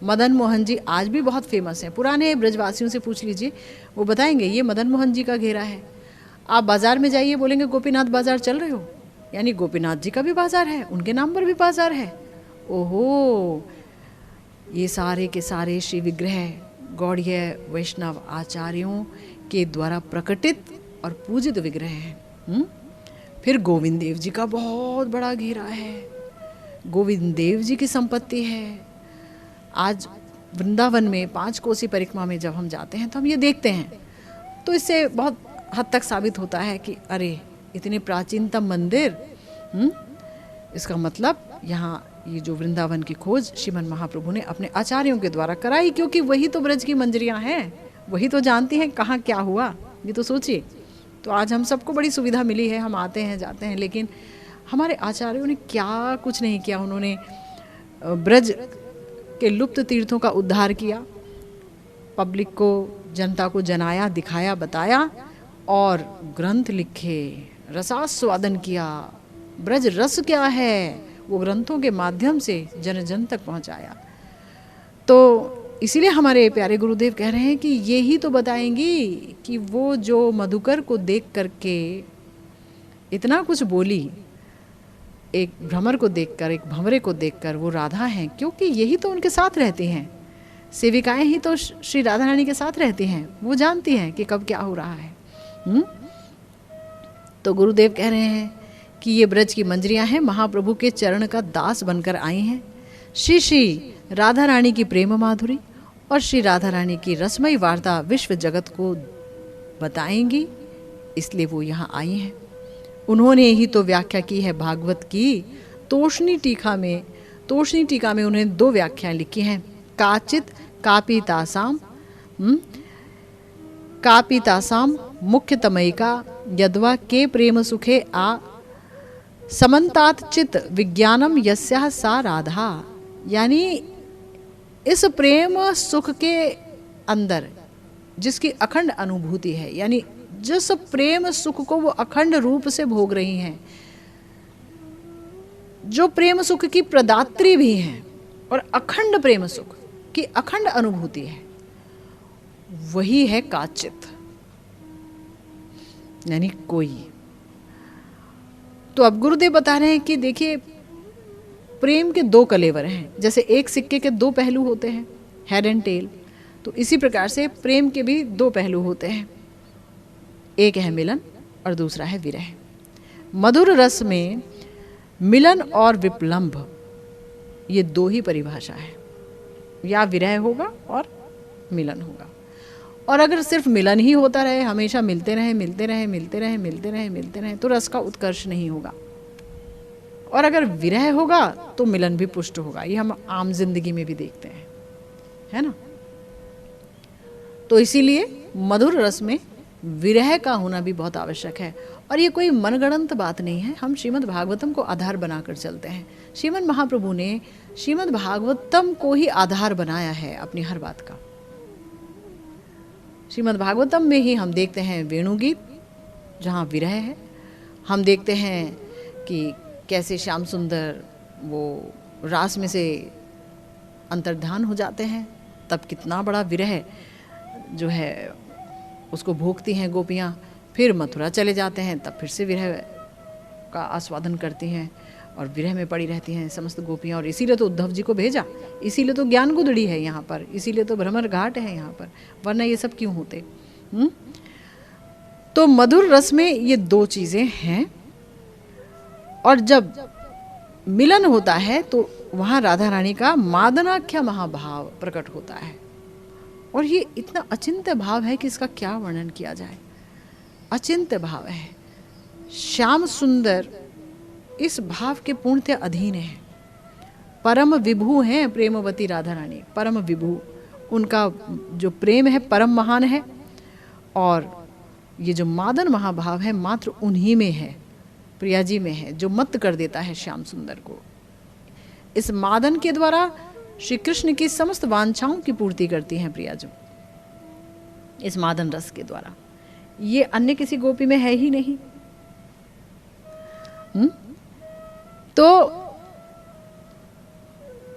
मदन मोहन जी आज भी बहुत फेमस हैं। पुराने ब्रजवासियों से पूछ लीजिए, वो बताएंगे ये मदन मोहन जी का घेरा है। आप बाज़ार में जाइए, बोलेंगे गोपीनाथ बाज़ार चल रहे हो, यानी गोपीनाथ जी का भी बाज़ार है, उनके नाम पर भी बाज़ार है। ओहो, ये सारे के सारे श्री विग्रह गौड़ीय वैष्णव आचार्यों के द्वारा प्रकटित और पूजित विग्रह हैं। फिर गोविंद देव जी का बहुत बड़ा घेरा है, गोविंद देव जी की संपत्ति है। आज वृंदावन में 5 कोसी परिक्रमा में जब हम जाते हैं तो हम ये देखते हैं, तो इससे बहुत हद तक साबित होता है कि अरे इतने प्राचीनतम मंदिर, इसका मतलब यहाँ ये जो वृंदावन की खोज श्रीमन महाप्रभु ने अपने आचार्यों के द्वारा कराई, क्योंकि वही तो ब्रज की मंजरियाँ हैं, वही तो जानती हैं कहाँ क्या हुआ। ये तो सोचिए। तो आज हम सबको बड़ी सुविधा मिली है, हम आते हैं जाते हैं, लेकिन हमारे आचार्यों ने क्या कुछ नहीं किया। उन्होंने ब्रज के लुप्त तीर्थों का उद्धार किया, पब्लिक को, जनता को जनाया, दिखाया, बताया और ग्रंथ लिखे, रसास्वादन किया। ब्रज रस क्या है वो ग्रंथों के माध्यम से जन जन तक पहुंचाया। तो इसीलिए हमारे प्यारे गुरुदेव कह रहे हैं कि ये ही तो बताएंगी कि वो जो मधुकर को देख करके इतना कुछ बोली, एक भ्रमर को देखकर, एक भंवरे को देखकर, वो राधा हैं, क्योंकि यही तो उनके साथ रहती हैं। सेविकाएं ही तो श्री राधा रानी के साथ रहती हैं, वो जानती हैं कि कब क्या हो रहा है। तो गुरुदेव कह रहे हैं कि ये ब्रज की मंजरियां हैं, महाप्रभु के चरण का दास बनकर आई हैं। श्री श्री राधा रानी की प्रेम माधुरी और श्री राधा रानी की रसमयी वार्ता विश्व जगत को बताएंगी, इसलिए वो यहाँ आई हैं। उन्होंने ही तो व्याख्या की है भागवत की। तोषणी टीका में उन्होंने 2 व्याख्याएं लिखी हैं। काचित कापितासाम मुख्यतमयिका यद्वा के प्रेम सुखे आ समन्तात चित विज्ञानम यस्याः सा राधा। यानी इस प्रेम सुख के अंदर जिसकी अखंड अनुभूति है, यानी जिस प्रेम सुख को वो अखंड रूप से भोग रही हैं, जो प्रेम सुख की प्रदात्री भी हैं और अखंड प्रेम सुख की अखंड अनुभूति है, वही है काचित, यानी कोई। तो अब गुरुदेव बता रहे हैं कि देखिए, प्रेम के 2 कलेवर हैं। जैसे एक सिक्के के 2 पहलू होते हैं, हेड एंड टेल, तो इसी प्रकार से प्रेम के भी 2 पहलू होते हैं। एक है मिलन और दूसरा है विरह। मधुर रस में मिलन और विप्लंभ, ये 2 ही परिभाषा है। या विरह होगा और मिलन होगा। और अगर सिर्फ मिलन ही होता रहे, हमेशा मिलते रहे, तो रस का उत्कर्ष नहीं होगा। और अगर विरह होगा तो मिलन भी पुष्ट होगा। ये हम आम जिंदगी में भी देखते हैं, है ना। तो इसीलिए मधुर रस में विरह का होना भी बहुत आवश्यक है। और ये कोई मनगढ़ंत बात नहीं है, हम श्रीमद् भागवतम को आधार बनाकर चलते हैं। श्रीमद् महाप्रभु ने श्रीमद् भागवतम को ही आधार बनाया है अपनी हर बात का। श्रीमद् भागवतम में ही हम देखते हैं वेणुगीत, जहाँ विरह है। हम देखते हैं कि कैसे श्याम सुंदर वो रास में से अंतर्धान हो जाते हैं, तब कितना बड़ा विरह जो है उसको भोगती हैं गोपियाँ। फिर मथुरा चले जाते हैं, तब फिर से विरह का आस्वादन करती हैं और विरह में पड़ी रहती हैं समस्त गोपियाँ। और इसीलिए तो उद्धव जी को भेजा, इसीलिए तो ज्ञान गुदड़ी है यहाँ पर, इसीलिए तो भ्रमर घाट है यहाँ पर, वरना ये सब क्यों होते। तो मधुर रस में ये दो चीजें हैं, और जब मिलन होता है तो वहां राधा रानी का मादनाख्य महाभाव प्रकट होता है। और ये इतना अचिंत्य भाव है कि इसका क्या वर्णन किया जाए। अचिंत्य भाव है। श्याम सुंदर इस भाव के पूर्णतः अधीन है। परम विभु हैं प्रेमवती राधा रानी, परम विभु। उनका जो प्रेम है परम महान है, और ये जो मादन महाभाव है मात्र उन्हीं में है, प्रिया जी में है, जो मत कर देता है श्याम सुंदर को। इस मादन के द्वारा श्री कृष्ण की समस्त वांछाओं की पूर्ति करती हैं प्रिया जी, इस मादन रस के द्वारा। ये अन्य किसी गोपी में है ही नहीं। तो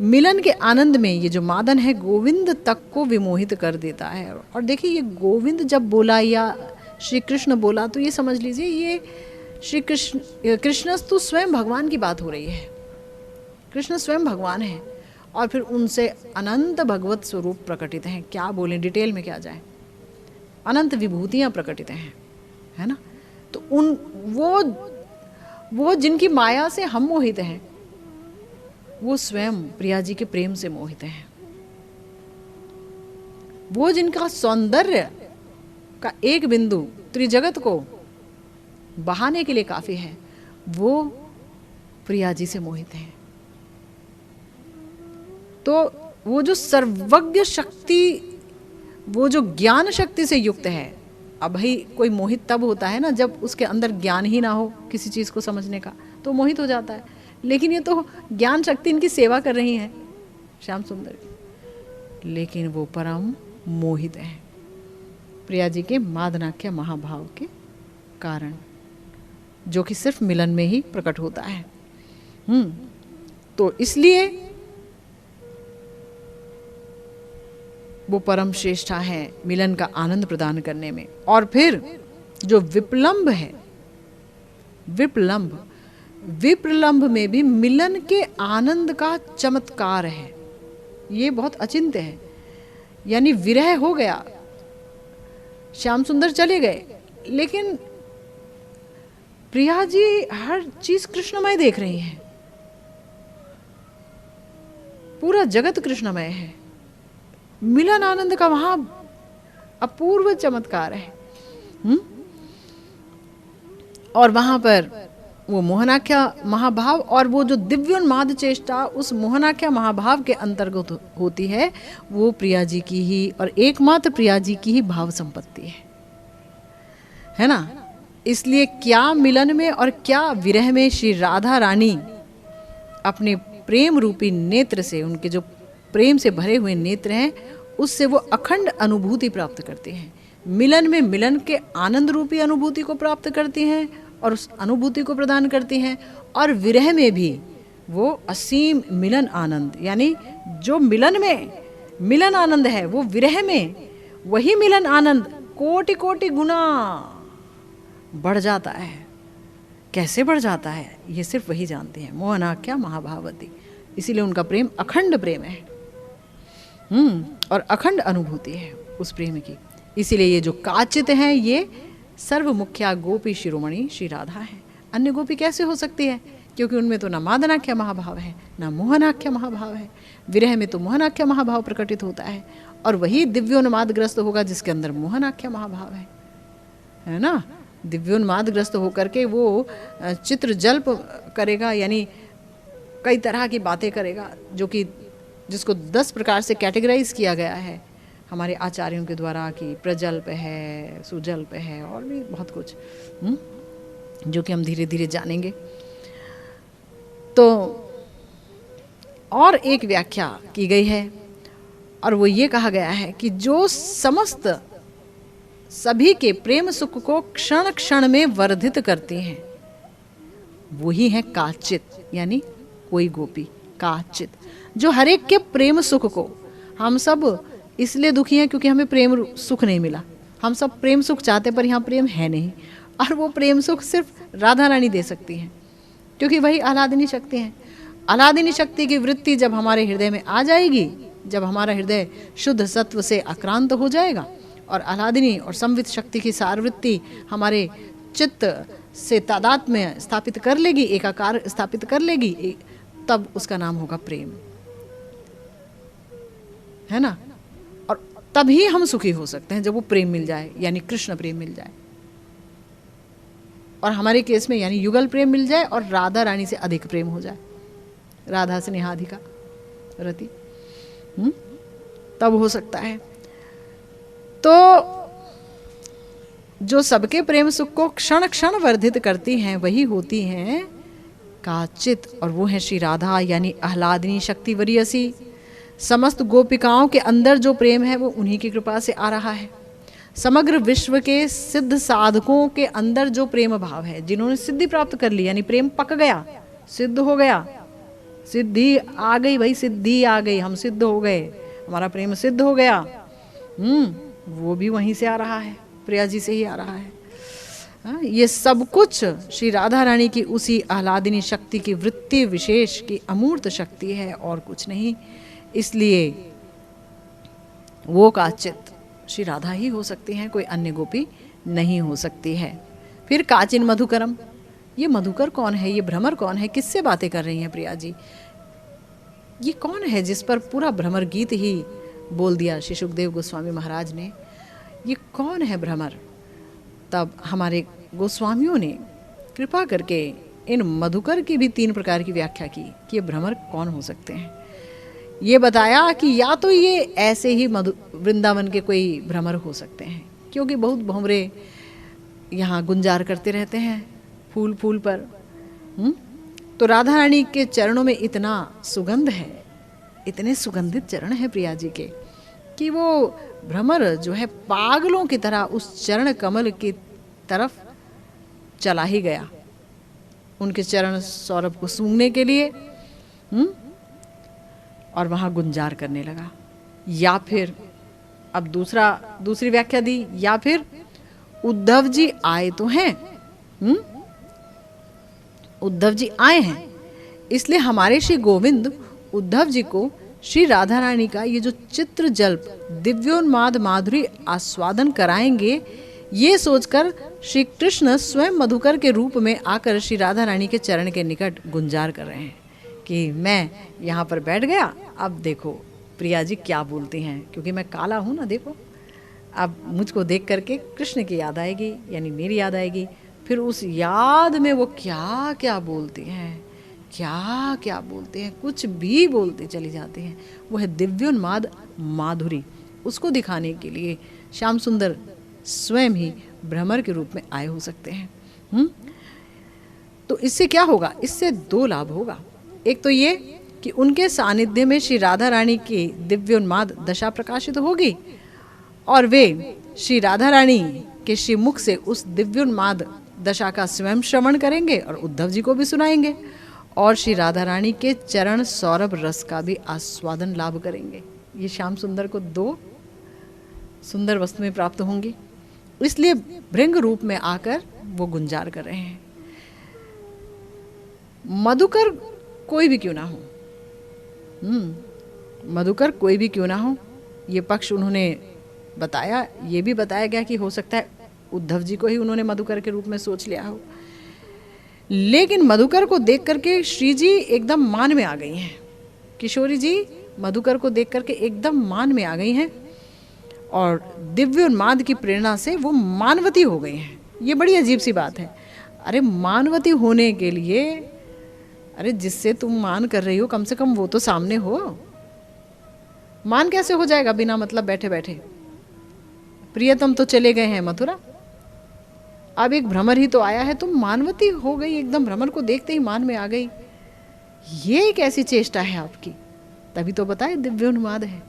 मिलन के आनंद में ये जो मादन है गोविंद तक को विमोहित कर देता है। और देखिए, ये गोविंद जब बोला या श्री कृष्ण बोला तो ये समझ लीजिए ये श्री कृष्णस्तु स्वयं भगवान की बात हो रही है। कृष्ण स्वयं भगवान है, और फिर उनसे अनंत भगवत स्वरूप प्रकटित हैं। क्या बोलें, डिटेल में क्या जाए, अनंत विभूतियां प्रकटित हैं, है ना। तो उन वो जिनकी माया से हम मोहित हैं, वो स्वयं प्रिया जी के प्रेम से मोहित हैं। वो जिनका सौंदर्य का एक बिंदु त्रिजगत को बहाने के लिए काफी है, वो प्रिया जी से मोहित हैं। तो वो जो सर्वज्ञ शक्ति, वो जो ज्ञान शक्ति से युक्त है। अब भाई कोई मोहित तब होता है ना जब उसके अंदर ज्ञान ही ना हो किसी चीज को समझने का, तो मोहित हो जाता है। लेकिन ये तो ज्ञान शक्ति इनकी सेवा कर रही है श्याम सुंदर की, लेकिन वो परम मोहित है प्रिया जी के मादनाख्य महाभाव के कारण, जो कि सिर्फ मिलन में ही प्रकट होता है। तो इसलिए वो परम श्रेष्ठा है मिलन का आनंद प्रदान करने में। और फिर जो विप्रलंभ है, विप्रलंभ में भी मिलन के आनंद का चमत्कार है। ये बहुत अचिंत्य है। यानी विरह हो गया, श्याम सुंदर चले गए, लेकिन प्रिया जी हर चीज कृष्णमय देख रही हैं। पूरा जगत कृष्णमय है। मिलन आनंद का वहां अपूर्व चमत्कार है। और वहां पर वो मोहनाख्या महाभाव और वो जो दिव्योन्माद चेष्टा उस मोहनाख्या महाभाव के अंतर्गत होती है, वो प्रिया जी की ही और एकमात्र प्रिया जी की ही भाव संपत्ति है ना। इसलिए क्या मिलन में और क्या विरह में श्री राधा रानी अपने प्रेम रूपी नेत्र से, उनके जो प्रेम से भरे हुए नेत्र हैं, उससे वो अखंड अनुभूति प्राप्त करते हैं। मिलन में मिलन के आनंद रूपी अनुभूति को प्राप्त करती हैं और उस अनुभूति को प्रदान करती हैं, और विरह में भी वो असीम मिलन आनंद, यानी जो मिलन में मिलन आनंद है वो विरह में वही मिलन आनंद कोटि कोटि गुना बढ़ जाता है। कैसे बढ़ जाता है ये सिर्फ वही जानते हैं, मोहनाख्या महाभावती। इसीलिए उनका प्रेम अखंड प्रेम है। और अखंड अनुभूति है उस प्रेम की। इसीलिए ये जो काचित हैं ये सर्व मुख्या गोपी शिरोमणि श्री राधा है। अन्य गोपी कैसे हो सकती है, क्योंकि उनमें तो ना मादनाख्या महाभाव है ना मोहनाख्या महाभाव है। विरह में तो मोहनाख्या महाभाव प्रकटित होता है, और वही दिव्योन्मादग्रस्त होगा जिसके अंदर मोहनाख्या महाभाव है ना। दिव्योन्मादग्रस्त होकर के वो चित्र जल्प करेगा, यानी कई तरह की बातें करेगा, जो कि जिसको 10 प्रकार से कैटेगराइज किया गया है हमारे आचार्यों के द्वारा, कि प्रजल्प है, सुजल्प है, और भी बहुत कुछ जो कि हम धीरे धीरे जानेंगे। तो और एक व्याख्या की गई है, और वो ये कहा गया है कि जो समस्त सभी के प्रेम सुख को क्षण क्षण में वर्धित करती हैं, वही है काचित, यानी कोई गोपी काचित, जो हर एक के प्रेम सुख को, हम सब इसलिए दुखी हैं क्योंकि हमें प्रेम सुख नहीं मिला। हम सब प्रेम सुख चाहते, पर यहाँ प्रेम है नहीं, और वो प्रेम सुख सिर्फ राधा रानी दे सकती हैं, क्योंकि वही आह्लादिनी शक्ति हैं। आह्लादिनी शक्ति की वृत्ति जब हमारे हृदय में आ जाएगी, जब हमारा हृदय शुद्ध सत्व से आक्रांत हो जाएगा, और आह्लादिनी और संवित शक्ति की सारवृत्ति हमारे चित्त से तादाद में स्थापित कर लेगी, एकाकार स्थापित कर लेगी, तब उसका नाम होगा प्रेम, है ना। और तभी हम सुखी हो सकते हैं जब वो प्रेम मिल जाए, यानी कृष्ण प्रेम मिल जाए, और हमारे केस में यानी युगल प्रेम मिल जाए और राधा रानी से अधिक प्रेम हो जाए, राधा स्नेहाधिका रति, तब हो सकता है। तो जो सबके प्रेम सुख को क्षण क्षण वर्धित करती हैं वही होती हैं काचित, और वो है श्री राधा यानी आह्लादिनी शक्ति वरीयसी। समस्त गोपिकाओं के अंदर जो प्रेम है वो उन्हीं की कृपा से आ रहा है। समग्र विश्व के सिद्ध साधकों के अंदर जो प्रेम भाव है, जिन्होंने सिद्धि प्राप्त कर ली, यानी प्रेम पक गया, सिद्ध हो गया, सिद्धि आ गई भाई, सिद्धि आ गई, हम सिद्ध हो गए, हमारा प्रेम सिद्ध हो गया, वो भी वहीं से आ रहा है, प्रिया जी से ही आ रहा है। ये सब कुछ श्री राधा रानी की उसी आह्लादिनी शक्ति की वृत्ति विशेष की अमूर्त शक्ति है और कुछ नहीं। इसलिए वो काचित श्री राधा ही हो सकती हैं, कोई अन्य गोपी नहीं हो सकती है। फिर काचिन मधुकरम, ये मधुकर कौन है, ये भ्रमर कौन है, किससे बातें कर रही हैं प्रिया जी, ये कौन है जिस पर पूरा भ्रमर गीत ही बोल दिया श्री सुखदेव गोस्वामी महाराज ने, ये कौन है भ्रमर। तब हमारे गोस्वामियों ने कृपा करके इन मधुकर की भी 3 प्रकार की व्याख्या की कि ये भ्रमर कौन हो सकते हैं। ये बताया कि या तो ये ऐसे ही वृंदावन के कोई भ्रमर हो सकते हैं, क्योंकि बहुत भंवरे यहाँ गुंजार करते रहते हैं फूल फूल पर। तो राधा रानी के चरणों में इतना सुगंध है, इतने सुगंधित चरण हैं प्रिया जी के, कि वो भ्रमर जो है पागलों की तरह उस चरण कमल की तरफ चला ही गया, उनके चरण सौरभ को सूंघने के लिए, और वहां गुंजार करने लगा। या फिर अब दूसरी व्याख्या दी, या फिर उद्धव जी आए तो हैं, उद्धव जी आए हैं, इसलिए हमारे श्री गोविंद उद्धव जी को श्री राधा रानी का ये जो चित्र जल्प दिव्योन्माद माधुरी आस्वादन कराएंगे, ये सोचकर श्री कृष्ण स्वयं मधुकर के रूप में आकर श्री राधा रानी के चरण के निकट गुंजार कर रहे हैं कि मैं यहाँ पर बैठ गया, अब देखो प्रिया जी क्या बोलती हैं, क्योंकि मैं काला हूँ ना, देखो अब मुझको देख करके कृष्ण की याद आएगी, यानी मेरी याद आएगी। फिर उस याद में वो क्या क्या बोलती हैं, क्या क्या बोलते हैं, कुछ भी बोलते चली जाती हैं। वो है दिव्योन्माद माधुरी, उसको दिखाने के लिए श्याम सुंदर स्वयं ही भ्रमर के रूप में आए हो सकते हैं। तो इससे क्या होगा, इससे 2 लाभ होगा। एक तो ये कि उनके सानिध्य में श्री राधा रानी की दिव्योन्माद दशा प्रकाशित होगी, और वे श्री राधा रानी के श्री मुख से उस दिव्योन्माद दशा का स्वयं श्रवण करेंगे और उद्धव जी को भी सुनाएंगे, और श्री राधा रानी के चरण सौरभ रस का भी आस्वादन लाभ करेंगे। ये श्याम सुंदर को 2 सुंदर वस्तुएं प्राप्त होंगी, इसलिए भृंग रूप में आकर वो गुंजार कर रहे हैं। मधुकर कोई भी क्यों ना हो, मधुकर कोई भी क्यों ना हो, ये पक्ष उन्होंने बताया। ये भी बताया गया कि हो सकता है उद्धव जी को ही उन्होंने मधुकर के रूप में सोच लिया हो, लेकिन मधुकर को देख करके श्री जी एकदम मान में आ गई हैं। किशोरी जी मधुकर को देख करके एकदम मान में आ गई हैं, और दिव्योन्माद की प्रेरणा से वो मानवती हो गई हैं। ये बड़ी अजीब सी बात है। अरे मानवती होने के लिए, अरे जिससे तुम मान कर रही हो कम से कम वो तो सामने हो। मान कैसे हो जाएगा बिना मतलब बैठे बैठे। प्रियतम तो चले गए हैं मथुरा, अब एक भ्रमर ही तो आया है, तुम मानवती हो गई, एकदम भ्रमर को देखते ही मान में आ गई। ये एक ऐसी चेष्टा है आपकी, तभी तो बताए दिव्योन्माद है,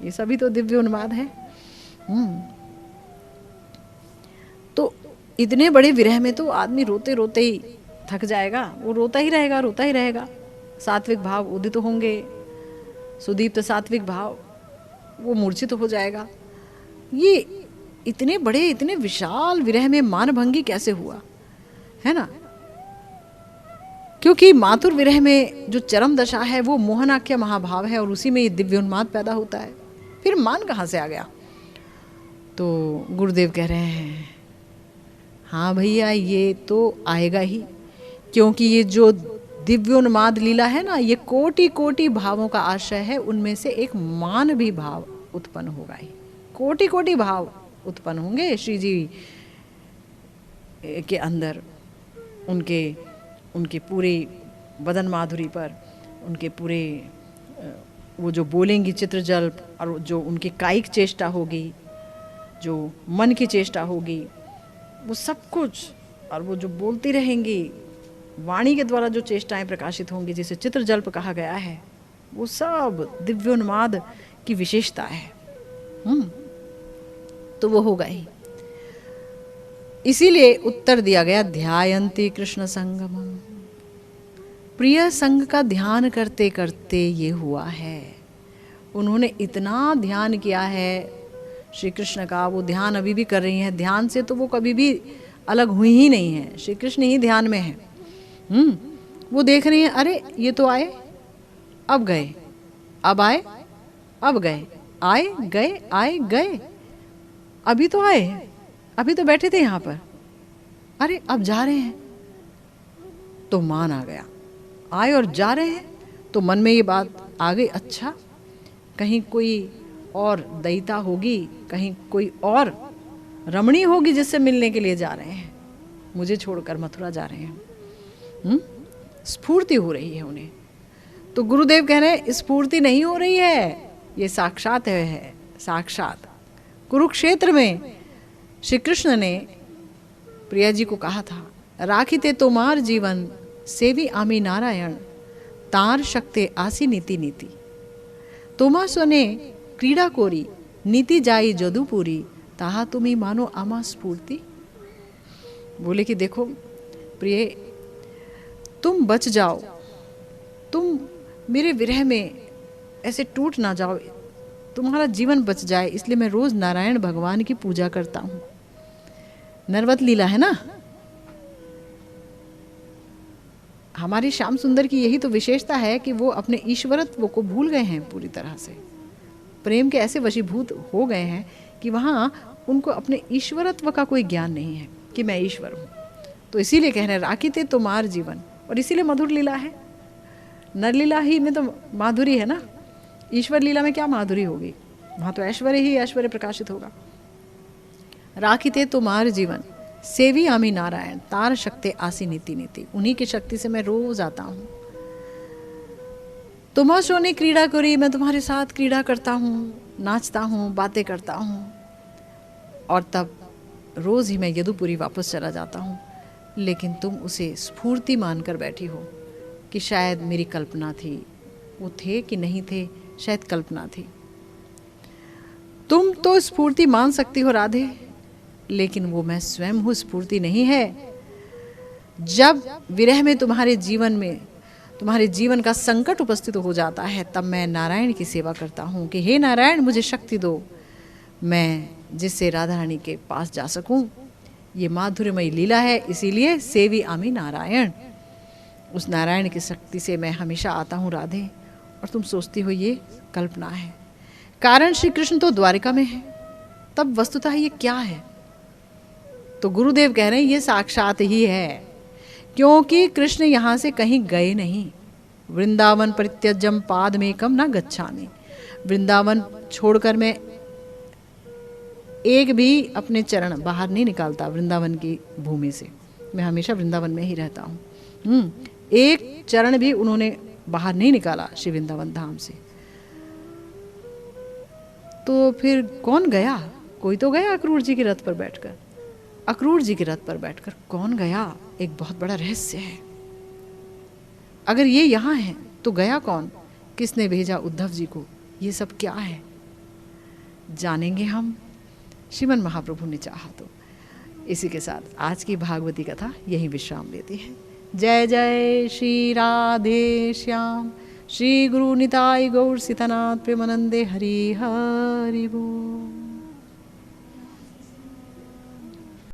ये सभी तो दिव्योन्माद है। तो इतने बड़े विरह में तो आदमी रोते रोते ही थक जाएगा, वो रोता ही रहेगा, रोता ही रहेगा। सात्विक भाव उदित होंगे, सुदीप्त सात्विक भाव, वो मूर्छित हो जाएगा। ये इतने बड़े, इतने विशाल विरह में मानभंगी कैसे हुआ, है ना। क्योंकि मातुर विरह में जो चरम दशा है वो मोहनाख्य महाभाव है, और उसी में ये दिव्योन्माद पैदा होता है। फिर मान कहाँ से आ गया। तो गुरुदेव कह रहे हैं हाँ भैया ये तो आएगा ही, क्योंकि ये जो दिव्योन्माद लीला है ना, ये कोटि कोटि भावों का आश्रय है, उनमें से एक मान भी भाव उत्पन्न होगा ही। कोटि कोटि भाव उत्पन्न होंगे श्री जी के अंदर, उनके पूरे बदन माधुरी पर, उनके पूरे वो जो बोलेंगी चित्रजल्प, और जो उनकी कायिक चेष्टा होगी, जो मन की चेष्टा होगी, वो सब कुछ, और वो जो बोलती रहेंगी, वाणी के द्वारा जो चेष्टाएं प्रकाशित होंगी, जिसे चित्रजल्प कहा गया है, वो सब दिव्योन्माद की विशेषता है। तो वो होगा ही। इसीलिए उत्तर दिया गया ध्यायन्ति कृष्ण संगमम, प्रिय संग का ध्यान करते करते ये हुआ है। उन्होंने इतना ध्यान किया है श्री कृष्ण का, वो ध्यान अभी भी कर रही हैं। ध्यान से तो वो कभी भी अलग हुई ही नहीं है, श्री कृष्ण ही ध्यान में है। वो देख रही हैं, अरे ये तो आए, अब गए, अब आए, अब गए, आए गए, आए गए, अभी तो आए, अभी तो बैठे थे यहाँ पर, अरे अब जा रहे हैं। तो मान आ गया, आए और जा रहे हैं, तो मन में ये बात आ गई, अच्छा कहीं कोई और दयिता होगी, कहीं कोई और रमणी होगी जिससे मिलने के लिए जा रहे हैं, मुझे छोड़कर मथुरा जा रहे हैं। स्फूर्ति हो रही है उन्हें। तो गुरुदेव कह रहे हैं स्फूर्ति नहीं हो रही है, ये साक्षात है, साक्षात कुरुक्षेत्र में श्री कृष्ण ने प्रिया जी को कहा था, राखिते तोमार जीवन सेवी आमी नारायण, तार शक्ते आसी नीति नीति, तोमा सोने क्रीड़ा कोरी, नीति जाई जदुपुरी, ताहा तुम्ही मानो आमा स्फूर्ति। बोले कि देखो प्रिय, तुम बच जाओ, तुम मेरे विरह में ऐसे टूट ना जाओ, तुम्हारा जीवन बच जाए, इसलिए मैं रोज नारायण भगवान की पूजा करता हूं। नरवत लीला है ना हमारी श्याम सुंदर की, यही तो विशेषता है कि वो अपने ईश्वरत्व को भूल गए हैं पूरी तरह से, प्रेम के ऐसे वशीभूत हो गए हैं कि वहां उनको अपने ईश्वरत्व का कोई ज्ञान नहीं है कि मैं ईश्वर हूं। तो इसीलिए कह रहे हैं राखिते तुम्हार जीवन, और इसीलिए मधुर लीला है। नर लीला ही में तो माधुरी है ना, ईश्वर लीला में क्या माधुरी होगी, वहां तो ऐश्वर्य ही ऐश्वर्य प्रकाशित होगा। राखिते तुम्हार जीवन सेवी आमी नारायण, तार शक्ति आसी नीति नीति, उन्हीं की शक्ति से मैं रोज आता हूं। तुम सोने क्रीड़ा करी, मैं तुम्हारे साथ क्रीड़ा करता हूँ, नाचता हूँ, बातें करता हूँ, और तब रोज ही मैं यदुपुरी वापस चला जाता हूँ। लेकिन तुम उसे स्फूर्ति मानकर बैठी हो कि शायद मेरी कल्पना थी, वो थे कि नहीं थे, शायद कल्पना थी। तुम तो स्फूर्ति मान सकती हो राधे, लेकिन वो मैं स्वयं हूँ, स्फूर्ति नहीं है। जब विरह में तुम्हारे जीवन का संकट उपस्थित हो जाता है, तब मैं नारायण की सेवा करता हूँ कि हे नारायण मुझे शक्ति दो, मैं जिससे राधा रानी के पास जा सकूं। ये माधुर्यमयी लीला है, इसीलिए सेवी आमी नारायण, उस नारायण की शक्ति से मैं हमेशा आता हूँ राधे। और तुम सोचती हो ये कल्पना है, कारण श्री कृष्ण तो द्वारिका में है, तब वस्तुतः ये क्या है? तो गुरुदेव कह रहे हैं ये साक्षात ही है, क्योंकि कृष्ण यहाँ से कहीं गए नहीं। वृंदावन परित्यज्यम पादमेकम न गच्छामि, वृंदावन छोड़कर मैं एक भी अपने चरण बाहर नहीं निकालता वृंदावन की भूमि से, मैं हमेशा वृंदावन में ही रहता हूँ। एक चरण भी उन्होंने बाहर नहीं निकाला श्री वृंदावन धाम से। तो फिर कौन गया? कोई तो गया अक्रूर जी के रथ पर बैठकर। अक्रूर जी के रथ पर बैठकर कौन गया, एक बहुत बड़ा रहस्य है। अगर ये यहाँ है तो गया कौन? किसने भेजा उद्धव जी को? ये सब क्या है जानेंगे हम, श्रीमन महाप्रभु ने चाहा तो। इसी के साथ आज की भागवती कथा यही विश्राम लेती है। जय जय श्री राधे श्याम, श्री गुरु निताई गौर सीतानाथ प्रेमानंदे हरि हरि बोल।